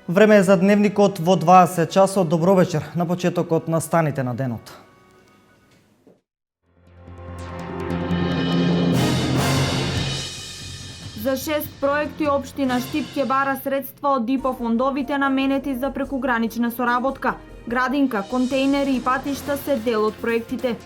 Време е за дневникот во 20 часот. Добро вечер на почетокот на станите на денот. За 6 проекти општина Штип ќе бара средства од ИПО фондовите наменети за прекугранична соработка. Градинка, контејнери и патишта се дел од проектите.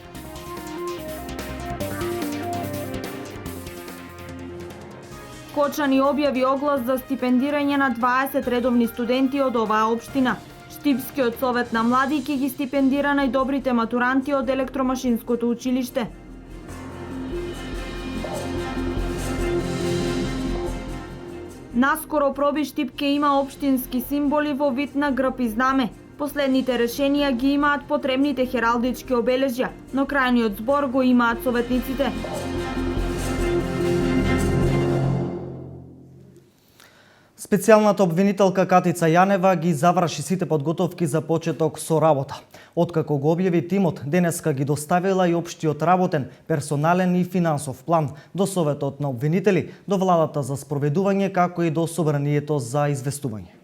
Кочани објави оглас за стипендирање на 20 редовни студенти од оваа општина. Штипскиот совет на млади ќе ги стипендира најдобрите матуранти од електромашинското училиште. Наскоро проби Штип ќе има општински символи во вид на грб и знаме. Последните решенија ги имаат потребните хералдички обележја, но крајниот збор го имаат советниците. Специјалната обвинителка Катица Јанева ги заврши сите подготовки за почеток со работа. Откако го објави тимот, денеска ги доставила и општиот работен, персонален и финансов план до Советот на обвинители, до владата за спроведување, како и до Собранието за известување.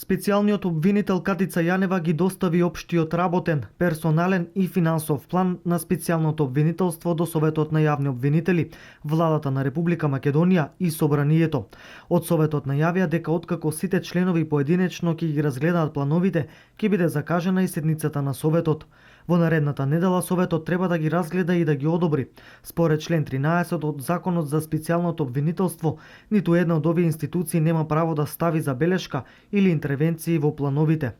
Специјалниот обвинител Катица Јанева ги достави општиот работен, персонален и финансов план на специјалното обвинителство до Советот на јавни обвинители, владата на Република Македонија и Собранието. Од Советот најавија дека откако сите членови поединечно ќе ги разгледаат плановите, ќе биде закажена и седницата на Советот. Во наредната недела Советот треба да ги разгледа и да ги одобри. Според член 13 од Законот за специјалното обвинителство, ниту една од овие институции нема право да стави забелешка или интервенции во плановите.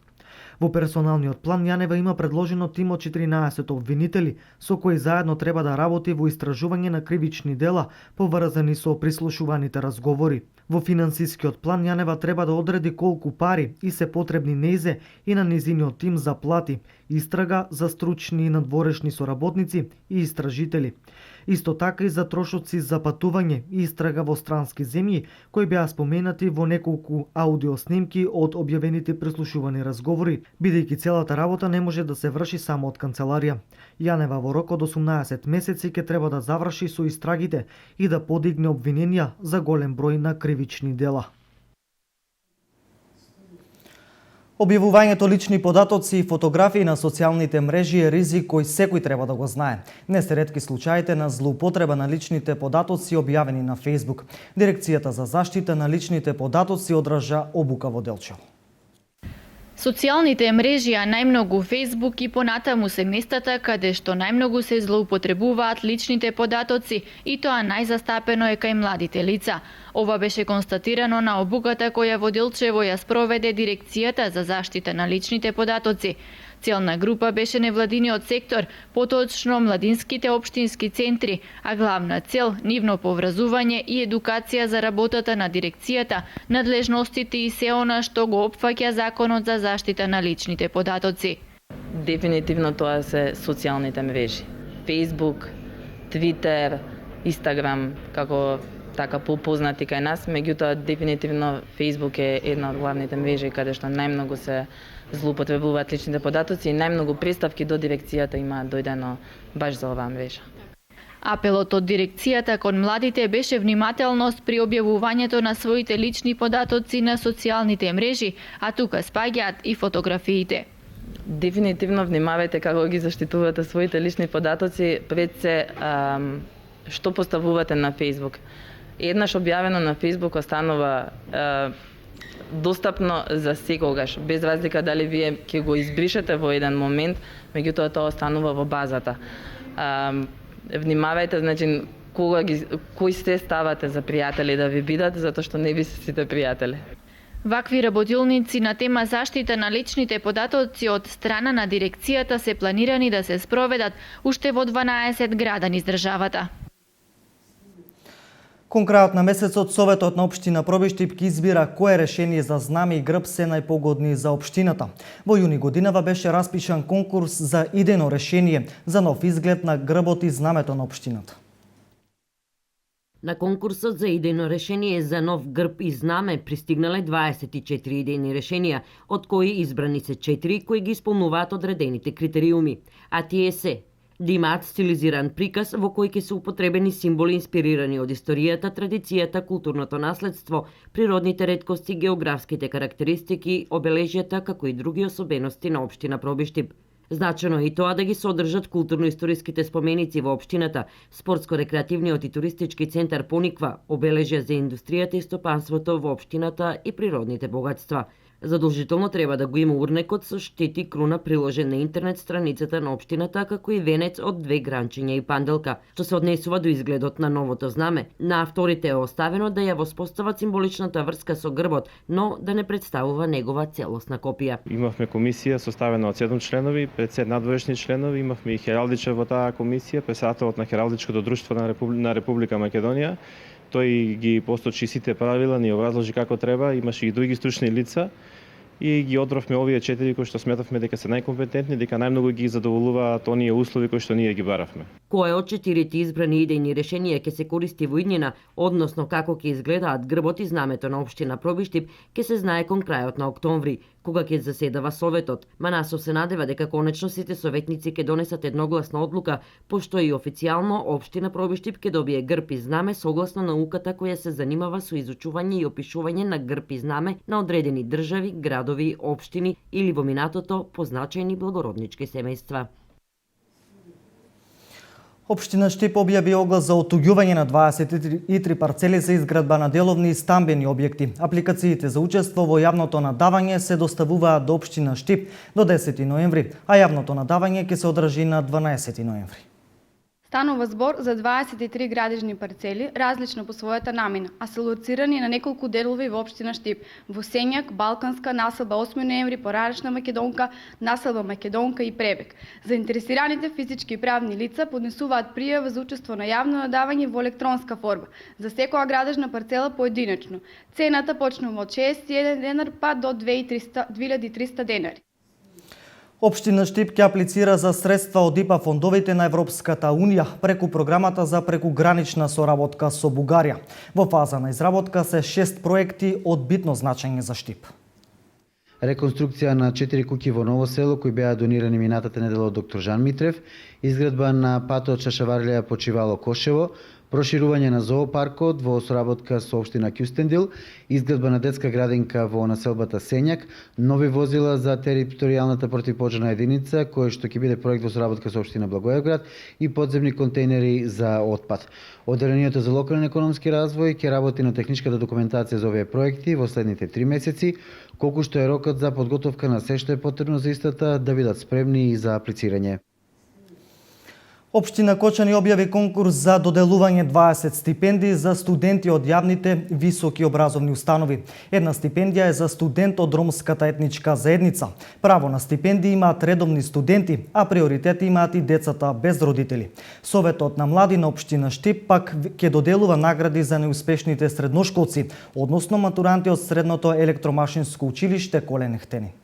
Во персоналниот план Јанева има предложено тим од 14 обвинители, со кои заедно треба да работи во истражување на кривични дела поврзани со прислушуваните разговори. Во финансискиот план Јанева треба да одреди колку пари и се потребни нејзе и на незиниот тим за плати, истрага за стручни и надворешни соработници и истражители. Исто така и за трошоци за патување и истрага во странски земји, кои беа споменати во неколку аудиоснимки од објавените прислушувани разговори, бидејќи целата работа не може да се врши само од канцеларија. Јанева во рок од 18 месеци ќе треба да заврши со истрагите и да подигне обвиненија за голем број на кривични дела. Објавувањето лични податоци и фотографии на социјалните мрежи е ризик кој секој треба да го знае. Не се ретки случаите на злоупотреба на личните податоци објавени на Facebook. Дирекцијата за заштита на личните податоци одржа обука во Делчево. Социјалните мрежи, а најмногу Facebook и понатаму се местата каде што најмногу се злоупотребуваат личните податоци и тоа најзастапено е кај младите лица. Ова беше констатирано на обуката која во Делчево ја спроведе Дирекцијата за заштита на личните податоци. Целна група беше невладиниот сектор, поточно младинските општински центри, а главна цел нивно повразување и едукација за работата на дирекцијата, надлежностите и се она што го опфаќа Законот за заштита на личните податоци. Дефинитивно тоа се социјалните мрежи. Facebook, Twitter, Instagram, како така попознати кај нас, меѓутоа дефинитивно Facebook е една од главните мрежи каде што најмногу се злоупотребуваат личните податоци и најмногу представки до дирекцијата има дојдено баш за оваа мрежа. Апелот од дирекцијата кон младите беше внимателност при објавувањето на своите лични податоци на социјалните мрежи, а тука спаѓаат и фотографиите. Дефинитивно внимавајте како ги заштитувате своите лични податоци, пред се што поставувате на Facebook. Еднаш објавено на Facebook останува достапно за секогаш, без разлика дали вие ќе го избришете во еден момент, меѓутоа тоа останува во базата. Внимавајте, значи, кои се ставате за пријатели да ви бидат, затоа што не ви се сите пријатели. Вакви работилници на тема заштита на личните податоци од страна на дирекцијата се планирани да се спроведат уште во 12 града низ државата. Кон крајот на месецот, Советот на општина Пробиштип ќе избира кое решение за знаме и грб се најпогодни за општината. Во јуни годинава беше распишан конкурс за идејно решение за нов изглед на грбот и знамето на општината. На конкурсот за идејно решение за нов грб и знаме пристигнале 24 идејни решенија, од кои избрани се 4 кои ги исполнуваат одредените критериуми, а тие се да имаат стилизиран приказ во кој ќе се употребени символи инспирирани од историјата, традицијата, културното наследство, природните реткости, географските карактеристики, обележјата, како и други особености на општина Пробиштип. Значено е и тоа да ги содржат културно-историските споменици во општината, спортско-рекреативниот и туристички центар Пониква, обележја за индустријата и стопанството во општината и природните богатства. Задолжително треба да го има урнекот со штит и круна приложен на интернет страницата на општината, како и венец од 2 гранчиња и панделка, што се однесува до изгледот на новото знаме. На авторите е оставено да ја воспостават символичната врска со грбот, но да не представува негова целосна копија. Имавме комисија составена од 7 членови, 50 надворешни членови, имавме и хералдичар во таа комисија, председателот на Хералдичкото друштво на Република Македонија. Тој ги посточи сите правила, ни образложи како треба, имаше и други стручни лица и ги одбравме овие 4 кои што сметавме дека се најкомпетентни, дека најмногу ги задоволуваат оние услови кои што ние ги баравме. Кој од 4 избрани идејни решенија ќе се користи во иднина, односно како ќе изгледаат грбот и знамето на општина Пробиштип, ќе се знае кон крајот на октомври, кога ќе заседава советот. Манасов се надева дека конечно сите советници ќе донесат едногласна одлука, пошто и официјално општина Пробиштип ќе добие грб и знаме согласно науката која се занимава со изучување и опишување на грб и знаме на одредени држави, градови, општини или во минатото позначајни благороднички семејства. Општина Штип објави оглас за отуѓување на 23 парцели за изградба на деловни и стамбени објекти. Апликациите за учество во јавното надавање се доставуваат до општина Штип до 10 ноември, а јавното надавање ќе се одржи на 12 ноември. Станува збор за 23 градежни парцели, различни по својата намина, а се лоцирани на неколку делови во општина Штип: во Сењак, Балканска, населба 8 ноември, Порарачна Македонка, населба Македонка и Пребек. Заинтересираните физички и правни лица поднесуваат пријава за учество на јавно надавање во електронска форма, за секоја градежна парцела поединечно. Цената почнува од 61 денар па до 2300 денари. Општина Штип ќе аплицира за средства од ИПА фондовите на Европската Унија преку програмата за прекугранична соработка со Бугарија. Во фаза на изработка се 6 проекти од битно значење за Штип. Реконструкција на 4 куќи во Ново село кои беа донирани минатата недела од доктор Жан Митрев, изградба на патот Шашаварлија Почивало Кошево, проширување на зоопаркот во соработка со општина Кюстендил, изградба на детска градинка во населбата Сењак, нови возила за територијалната противпожарна единица, кој што ќе биде проект во соработка со општина Благоевград и подземни контейнери за отпад. Одделението за локален економски развој ќе работи на техничката документација за овие проекти во следните 3 месеци, колку што е рокот за подготовка на се што е потребно за истата да бидат спремни и за аплицирање. Општина Кочани објави конкурс за доделување 20 стипендии за студенти од јавните високи образовни установи. Една стипендија е за студент од ромската етничка заедница. Право на стипендии имаат редовни студенти, а приоритет имаат и децата без родители. Советот на млади на општина Штип пак ќе доделува награди за неуспешните средношколци, односно матуранти од средното електромашинско училиште Колен Ехтени.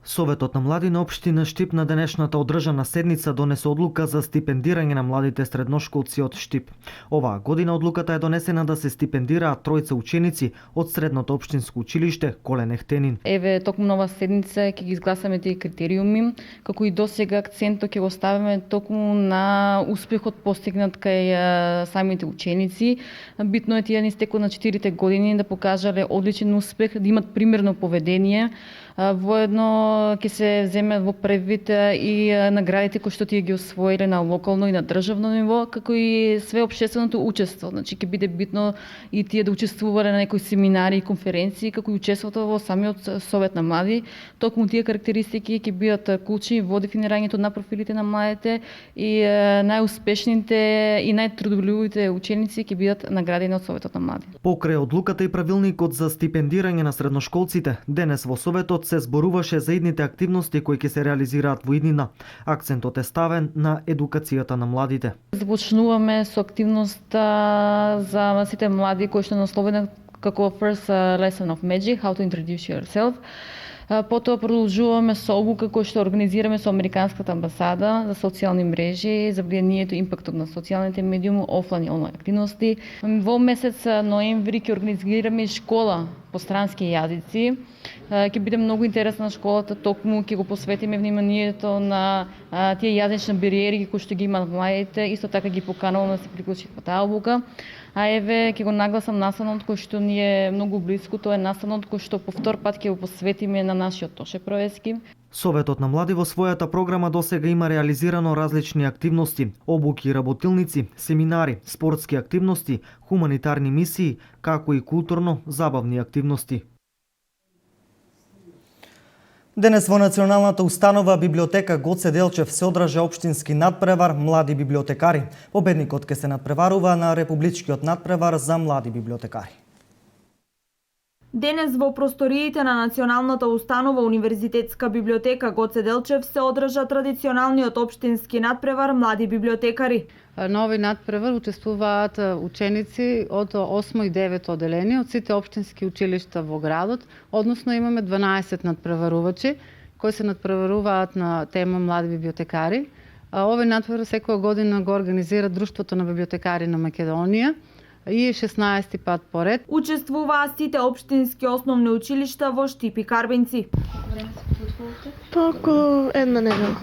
Советот на млади на општина Штип на денешната одржана седница донесе одлука за стипендирање на младите средношколци од Штип. Оваа година одлуката е донесена да се стипендираат тројца ученици од средното општинско училиште Колен Ехтенин. Еве, токму нова седница ќе ги изгласаме тие критериуми, како и досега акцентот ќе го ставиме токму на успехот постигнат кај самите ученици. Битно е тие ни стекот на 4 години да покажале одличен успех, да имат примерно поведение. Воедно ќе се земе во предвид и наградите кои што тие ги освоиле на локално и на државно ниво, како и све општественото учество. Значи ќе биде битно и тие да учествувале на некои семинари и конференции, како и учеството во самиот совет на млади. Токму тие карактеристики ќе бидат клучни во дефинирањето на профилите на младите и најуспешните и најтрудолюбивите ученици ќе бидат наградени од советот на млади. Покрај одлуката и правилникот за стипендирање на средношколците, денес во советот се зборуваше за идните активности кои ќе се реализираат во иднина. Акцентот е ставен на едукацијата на младите. Започнуваме со активноста за сите млади кои што насловена како First Lesson of Magic, How to Introduce Yourself. Потоа продолжуваме со обука која што организираме со Американската амбасада за социјални мрежи, за влијанието и импактот на социјалните медиуми, офлайн и онлайн активности. Во месец ноември ќе организираме школа пострански јазици. Ќе биде многу интересна школата, токму ќе го посветиме вниманието на тие јазични бариери кои што ги имаат младите, исто така ги поканувам да се приклучат во таа обука. А еве ќе го нагласам настанот кој што ни е многу близко, тоа е настанот кој што по втор пат ќе го посветиме на нашиот Тоше Проески. Советот на млади во својата програма досега има реализирано различни активности, обуки и работилници, семинари, спортски активности, хуманитарни мисии, како и културно-забавни активности. Денес во Националната установа библиотека Гоце Делчев се одржа општински надпревар млади библиотекари. Победникот ќе се надпреварува на републичкиот надпревар за млади библиотекари. Денес во просториите на Националната установа Универзитетска библиотека Гоце Делчев се одржа традиционалниот општински надпревар млади библиотекари. На овој надпревар учествуваат ученици од 8 и 9 одделение од сите општински училишта во градот, односно имаме 12 надпреварувачи кои се надпреваруваат на тема млади библиотекари. Овој надпревар секоја година го организира Друштвото на библиотекари на Македонија и 16 пат поред. Учествуваат сите општински основни училишта во Штип и Карбинци. Па околу една недела.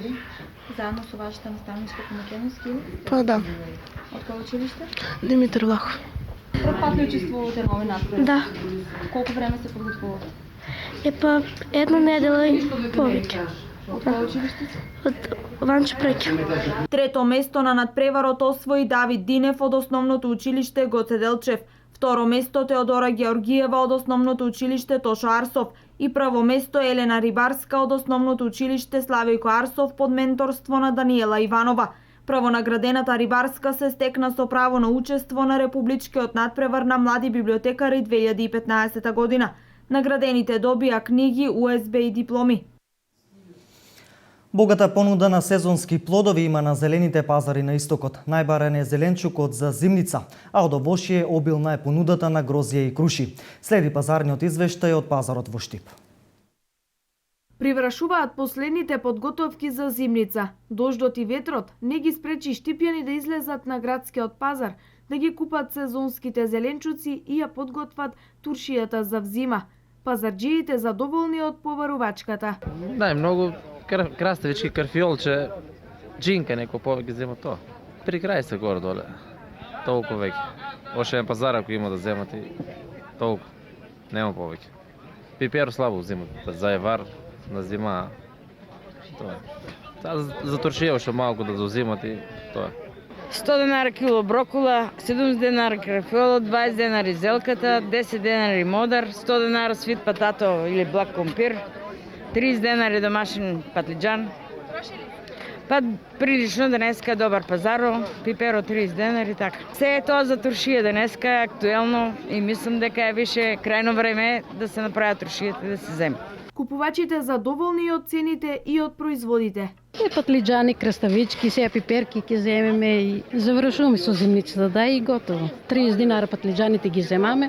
Заедно со вашата наставничка по македонски или? Па да. Од кој училиште? Димитар Влахов. Прв пат ли учествувате на овој надпревар? Да. Колку време се подготвувате? Па една недела и повеќе. Од кој училиште? Од Ванче Преќа. Трето место на надпреварот освои Давид Динев од основното училиште Гоце Делчев. Второ место Теодора Георгиева од основното училиште Тошо Арсов и прво место Елена Рибарска од основното училиште Славијко Арсов под менторство на Даниела Иванова. Првонаградената Рибарска се стекна со право на учество на републичкиот надпревар на млади библиотекари 2015 година. Наградените добија книги, USB и дипломи. Богата понуда на сезонски плодови има на зелените пазари на истокот. Најбарен е зеленчукот за зимница, а од овошје обилна е понудата на грозје и круши. Следи пазарниот извештај од пазарот во Штип. Приврашуваат последните подготовки за зимница. Дождот и ветрот не ги спречи штипјани да излезат на градскиот пазар, да ги купат сезонските зеленчуци и ја подготват туршијата за взима. Пазарџиите задоволни од поварувачката. Да, многу краставички, карфиолче, джинка неко повеќе зема тоа. При крај се горе доле. Толку веќе. Оше еден пазар ако има да земат и толку. Нема повеќе. Пипер слабо земат. За евар на зима. Тоа е. За туршија уште малку да доземат и тоа е. 100 денари кило брокула, 70 денари карфиола, 20 денари зелката, 10 денари модар, 100 денари свит патато или блак компир, 30 денари домашен патлиџан. Па прилично денеска е добар пазаро, пиперо 30 денари, така. Се е тоа за туршија денеска е актуелно и мислам дека е више крајно време да се направат туршијата и да се зема. Купувачите задоволни од цените и од производите. Патлиџани, краставички, сега пиперки ќе земеме и завршуваме со зимницата, да и готово. 30 динара патлиџаните ги земаме,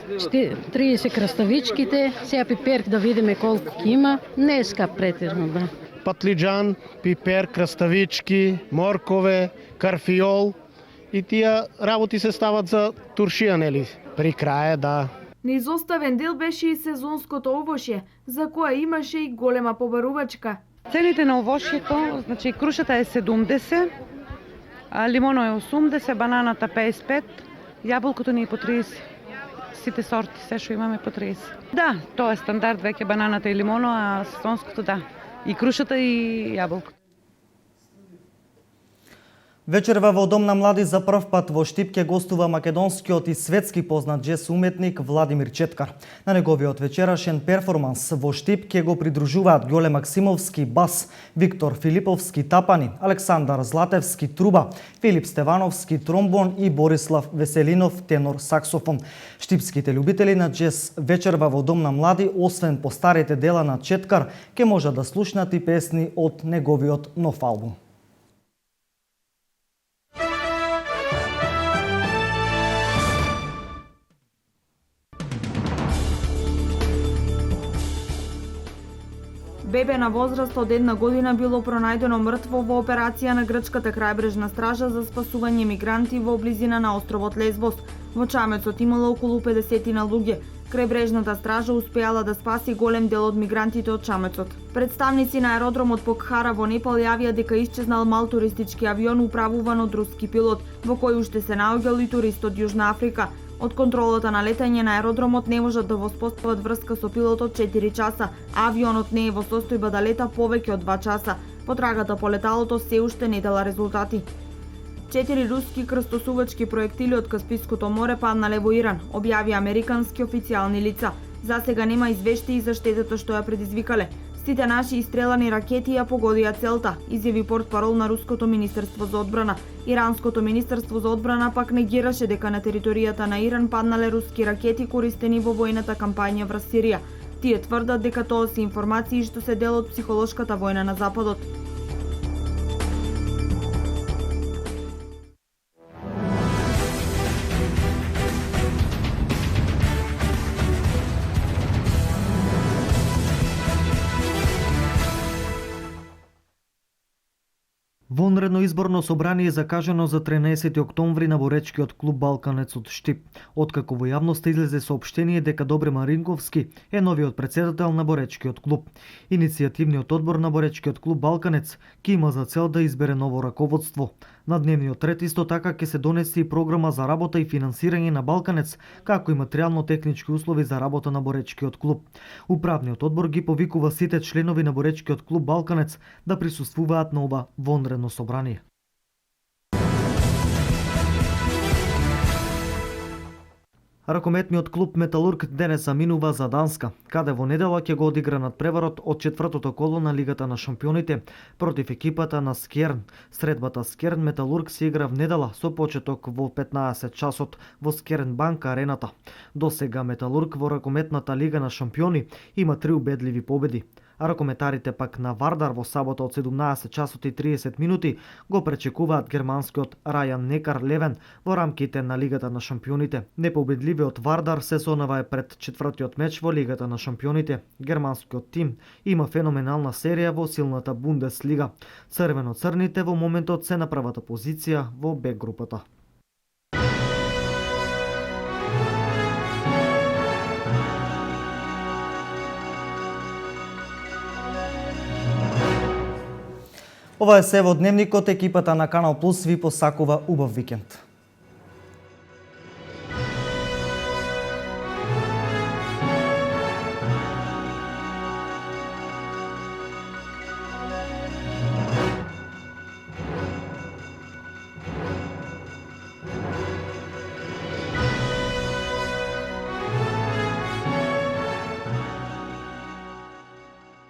30 краставичките, сега пиперки да видиме колку ќе има, не е скап претерно, да. Патлиџан, пипер, краставички, моркове, карфиол и тие работи се стават за туршија, нели? При крај, да. Неизоставен дел беше и сезонското овошје, за кое имаше и голема побарувачка. Цените на овошјето, значи крушата е 70, лимоно е 80, бананата 55, јаболкото ни е по 30. Сите сорти, се што имаме по 30. Да, тоа е стандард веќе бананата и лимоно, а сезонското да. И крушата и јаболкото. Вечерва во Дом на млади за прв пат во Штип ќе гостува македонскиот и светски познат джез уметник Владимир Четкар. На неговиот вечерашен перформанс во Штип ќе го придружуваат Ѓоле Максимовски бас, Виктор Филиповски тапани, Александар Златевски труба, Филип Стевановски тромбон и Борислав Веселинов тенор саксофон. Штипските љубители на джез вечерва во Дом на млади, освен по старите дела на Четкар, ќе можат да слушнат и песни од неговиот нов албум. Бебе на возраст од 1 година било пронајдено мртво во операција на грчката крајбрежна стража за спасување мигранти во близина на островот Лесбос. Во чамецот имало околу 50 луѓе. Крајбрежната стража успеала да спаси голем дел од мигрантите од чамецот. Представници на аеродромот Покхара во Непал јавија дека исчезнал мал туристички авион управуван од руски пилот, во кој уште се наоѓал и турист од Јужна Африка. Од контролата на летање на аеродромот не можат да воспостават врска со пилотот 4 часа, а авионот не е во состојба да лета повеќе од 2 часа. Потрагата по леталото се уште не дала резултати. 4 руски крстосувачки проектили од Каспиското море паднале во Иран, објави американски официјални лица. За сега нема извештаи за штетата што ја предизвикале. Сите наши истрелани ракети ја погодија целта, изјави портпарол на Руското министерство за одбрана. Иранското министерство за одбрана пак негираше дека на територијата на Иран паднале руски ракети користени во војната кампања врз Сирија. Тие тврдат дека тоа се информации што се дел од психолошката војна на Западот. Вонредно изборно собрание е закажано за 13 октомври на боречкиот клуб Балканец од Штип, откако во јавноста излезе соопштение дека Добре Маринковски е новиот претседател на боречкиот клуб. Иницијативниот одбор на боречкиот клуб Балканец ќе има за цел да избере ново раководство. На дневниот ред исто така ќе се донесе и програма за работа и финансирање на Балканец, како и материјално-технички услови за работа на боречкиот клуб. Управниот одбор ги повикува сите членови на боречкиот клуб Балканец да присуствуваат на ова вонредно собрание. Ракометниот клуб Металург денес заминува за Данска, каде во недела ќе го одигра надпреварот од четвртото коло на Лигата на шампионите против екипата на Скерн. Средбата Скерн Металург се игра в недела со почеток во 15 часот во Скерн банк арената. До сега Металург во ракометната Лига на шампиони има 3 убедливи победи. А ракометарите пак на Вардар во сабота од 17 часот и 30 минути го пречекуваат германскиот Рајан Некар Левен во рамките на Лигата на шампионите. Непобедливиот Вардар сезонава е пред четвртиот меч во Лигата на шампионите. Германскиот тим има феноменална серија во силната Бундеслига. Црвено-црните во моментот се на првата позиција во Б групата. Ова е се во Дневникот. Екипата на Канал Плюс ви посакува убав викенд.